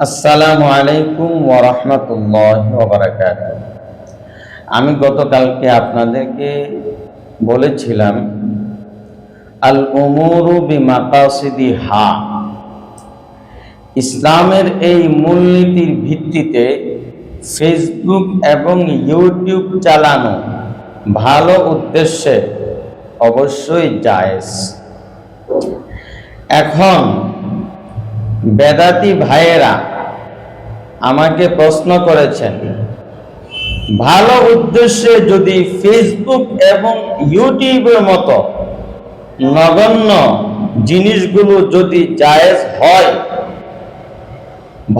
আসসালামু আলাইকুম ওয়া রাহমাতুল্লাহি ওয়া বারাকাতুহু। আমি গতকালকে আপনাদেরকে বলেছিলাম আল উমুরু বিমাকাসিদিহা, ইসলামের এই মূলনীতির ভিত্তিতে ফেসবুক এবং ইউটিউব চালানো ভালো উদ্দেশ্যে অবশ্যই জায়েজ। এখন বেদাতি ভাইয়েরা আমাকে প্রশ্ন করেছেন, ভালো উদ্দেশ্যে যদি ফেসবুক এবং ইউটিউবের মতো নগণ্য জিনিসগুলো যদি জায়েজ হয়,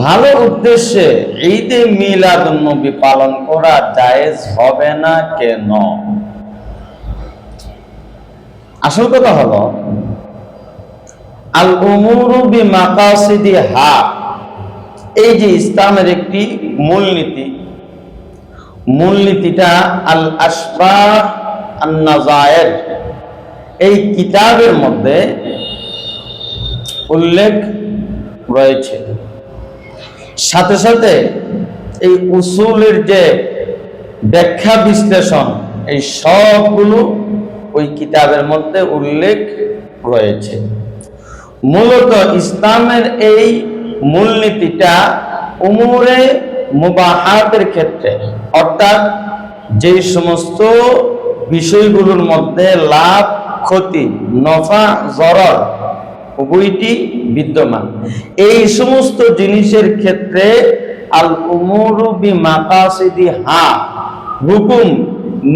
ভালো উদ্দেশ্যে ঈদে মিলাদুন্নবী পালন করা জায়েজ হবে না কেন? আসল কথা হলো আল উমুরু বিমাকাসিদিহা, এই যে ইসলামের একটি মূলনীতিটা আল আসবাহ আন নাযায়ের এই কিতাবের মধ্যে উল্লেখ রয়েছে। সাথে সাথে এই উসুলের যে ব্যাখ্যা বিশ্লেষণ, এই সবগুলো ওই কিতাবের মধ্যে উল্লেখ রয়েছে। মূলত ইসলামের এই মূলনীতিটা উমুরে মুবাহাতের ক্ষেত্রে, অর্থাৎ যে সমস্ত বিষয়গুলোর মধ্যে লাভ ক্ষতি, নফা জরর উভয়টি বিদ্যমান, এই সমস্ত জিনিসের ক্ষেত্রে আল উমুরু বিমাকাসিদিহা, হুকুম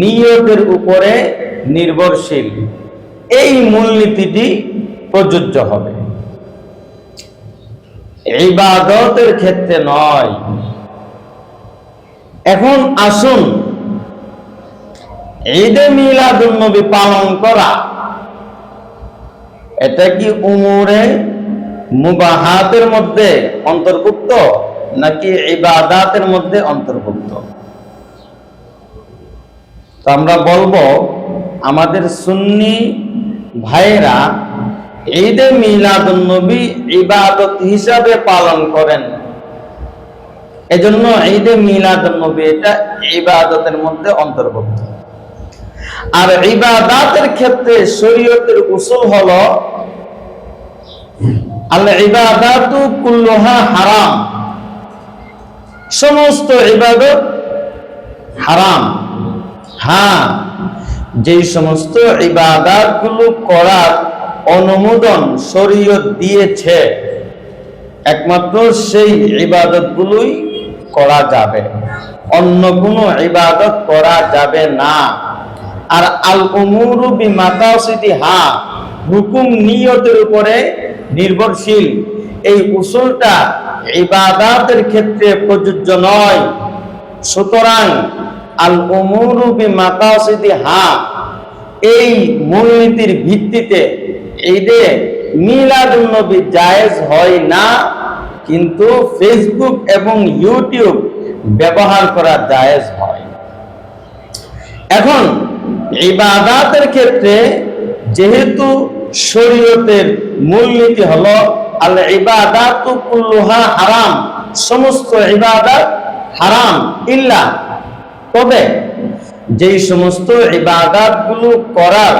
নিয়তের উপরে নির্ভরশীল, এই মূলনীতিটি প্রযোজ্য হবে, ইবাদতের ক্ষেত্রে নয়। এখন আসুন, ঈদে মিলাদুন্নবী পালন করা এটা কি উমুরে মুবাহাতের মধ্যে অন্তর্ভুক্ত নাকি ইবাদাতের মধ্যে অন্তর্ভুক্ত? তো আমরা বলবো, আমাদের সুন্নি ভাইয়েরা ঈদে মিলাদুন্নবী ইবাদত হিসাবে পালন করেন, এজন্য ঈদে মিলাদুন্নবী এটা ইবাদতের মধ্যে অন্তর্ভুক্ত। আর ইবাদাতের ক্ষেত্রে শরীয়তের উসুল হলো আল ইবাদাতু কুল্লুহা হারাম, সমস্ত ইবাদত হারাম। হ্যাঁ, যে সমস্ত ইবাদতগুলো করার অনুমোদন শরীয়ত দিয়েছে, একমাত্র সেই ইবাদতগুলোই করা যাবে, অন্য কোনো ইবাদত করা যাবে না। আর আল উমুরু বিমাকাসিদিহা, হুকুম নিয়তের উপরে নির্ভরশীল, এই উসুলটা ইবাদতের ক্ষেত্রে প্রযোজ্য নয়। সুতরাং আল উমুরু বিমাকাসিদিহা এই মূলনীতির ভিত্তিতে ঈদে মিলাদুন্নবী জায়েজ হয় না, কিন্তু ফেসবুক এবং ইউটিউব ব্যবহার করা জায়েজ হয়। এখন ইবাদতের ক্ষেত্রে যেহেতু শরীয়তের মূলনীতি হলো আল ইবাদাতু কুল্লুহা হারাম, সমস্ত ইবাদত হারাম ইল্লা, তবে যেই সমস্ত ইবাদতগুলো করার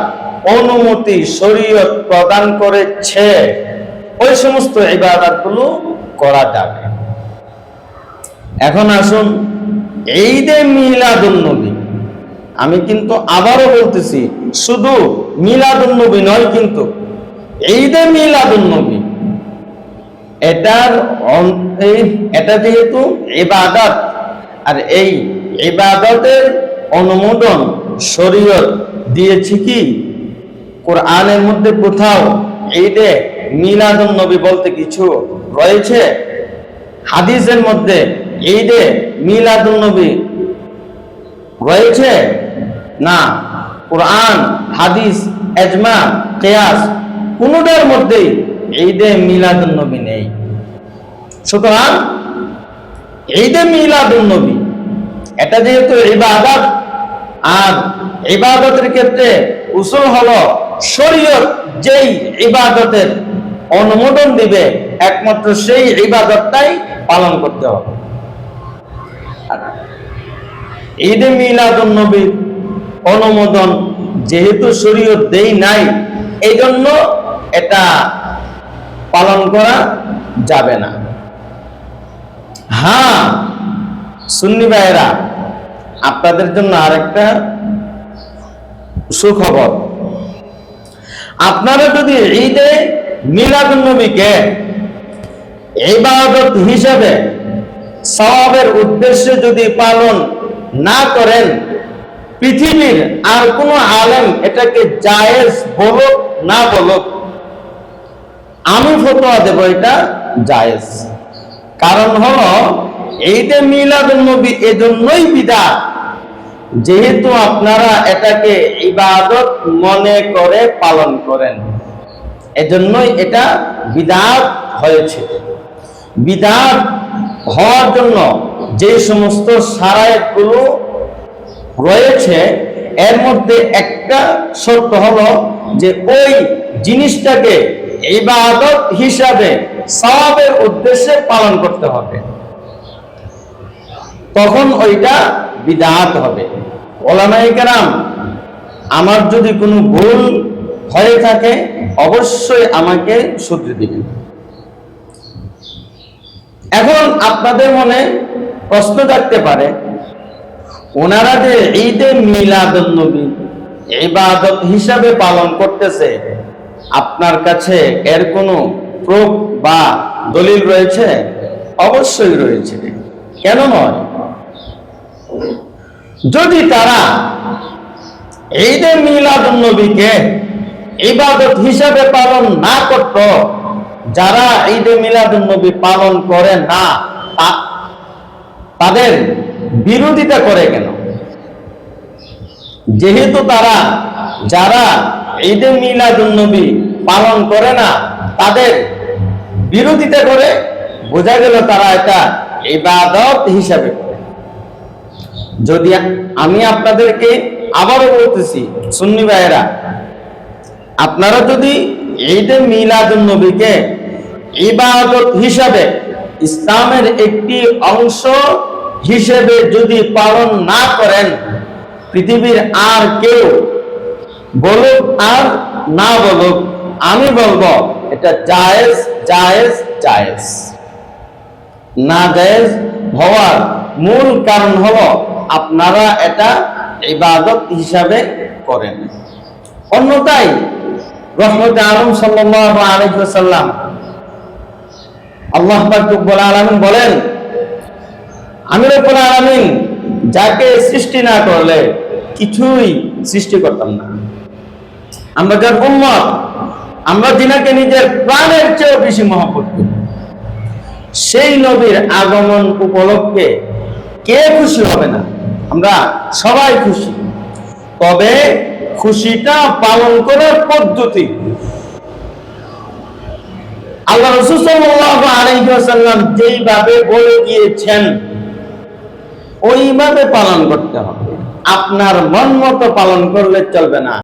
অনুমতি শরীয়ত প্রদান করেছে, ওই সমস্ত ইবাদতগুলো করা যাবে। এখন আসুন, ঈদে মিলাদুন্নবী, আমি কিন্তু আবারও বলতেছি, শুধু মিলাদুন্নবী নয়, কিন্তু ঈদে মিলাদুন্নবী এটা যেহেতু ইবাদত, আর এই ইবাদতের অনুমোদন শরীয়ত দিয়েছে কি? কোরআনের মধ্যে কোথাও ঈদে মিলাদুন্নবী বলতে কিছু রয়েছে? হাদিসের মধ্যে ঈদে মিলাদুন্নবী রয়েছে? না। কোরআন, হাদিস, ইজমা, কিয়াস কোনোটার মধ্যেই ঈদে মিলাদুন্নবী নেই। সুতরাং ঈদে মিলাদুন্নবী এটা যেহেতু ইবাদত, আর ইবাদতের ক্ষেত্রে উসুল হলো শরীয়ত যেই ইবাদতের অনুমোদন দিবে, একমাত্র সেই ইবাদতটাই পালন করতে হবে। ঈদে মিলাদুন নবীর অনুমোদন যেহেতু শরীয়ত দেই নাই, এই জন্য এটা পালন করা যাবে না। হ্যাঁ সুন্নি ভাইয়েরা, আপনাদের জন্য আরেকটা সুখবর, আপনারা যদি ঈদে মিলাদুন নবীকে ইবাদত হিসেবে সওয়াবের উদ্দেশ্যে যদি পালন না করেন, পৃথিবীর আর কোন আলেম এটাকে জায়েজ বলুক না বলুক, আমি ফতোয়া দেব এটা জায়েজ। কারণ হলো ঈদে মিলাদুন নবী এজন্যই বিদআত, যেহেতু আপনারা এটাকে ইবাদত মনে করে পালন করেন, এজন্যই এটা বিদআত হয়েছে। বিদআত হওয়ার জন্য যে সমস্ত শারায়েতগুলো রয়েছে, এর মধ্যে একটা শর্ত হলো যে ওই জিনিসটাকে ইবাদত হিসাবে সওয়াবের উদ্দেশ্যে পালন করতে হবে, তখন ওইটা বিদআত হবে। উলামায়ে কেরাম, আমার যদি কোনো ভুল হয়ে থাকে অবশ্যই আমাকে শুধরে দিবেন। এখন আপনাদের মনে প্রশ্ন থাকতে পারে, ওনারা যে ঈদে মিলাদুন নবী ইবাদত হিসাবে পালন করতেছে, আপনার কাছে এর কোনো প্রুফ বা দলিল রয়েছে? অবশ্যই রয়েছে, কেন নয়? যদি তারা ঈদে মিলাদুন নবীকে ইবাদত হিসাবে পালন না করত, যারা ঈদে মিলাদুন নবী পালন করে না তাদের বিরোধিতা করে কেন? যেহেতু তারা যারা ঈদে মিলাদুন নবী পালন করে না তাদের বিরোধিতা করে, বোঝা গেল তারা এটা ইবাদত হিসাবে করে। যদি আমি আপনাদেরকে আবারও বলতেছি, সুন্নি ভাইয়েরা, আপনারা যদি ঈদে মিলাদুন নবীকে ইবাদত হিসাবে ইসলামের একটি অংশ হিসেবে যদি পালন না করেন, পৃথিবীর আর কেউ বলুক আর না বলুক, আমি বলবো এটা জায়েজ জায়েজ জায়েজ। না জায়েজ হওয়ার মূল কারণ হলো আপনারা এটা ইবাদত হিসাবে করেন। অন্যথায় রহমতে আলম সাল্লাল্লাহু আলাইহি ওয়াসাল্লাম, আল্লাহ পাক রব্বুল আলামিন বলেন, আমি রব্বুল আলামিন যাকে সৃষ্টি না করলে কিছুই সৃষ্টি করতাম না। আমরা যার উম্মত, আমরা যিনাকে নিজের প্রাণের চেয়ে বেশি মহব্বত করি, সেই নবীর আগমন উপলক্ষে কে খুশি হবে না? আমরা সবাই খুশি, তবে খুশিটা পালন করার পদ্ধতি আল্লাহ রাসূল সাল্লাল্লাহু আলাইহি ওয়াসাল্লাম যেইভাবে বলে গিয়েছেন ওইভাবে পালন করতে হবে। আপনার মন মতো পালন করলে চলবে না।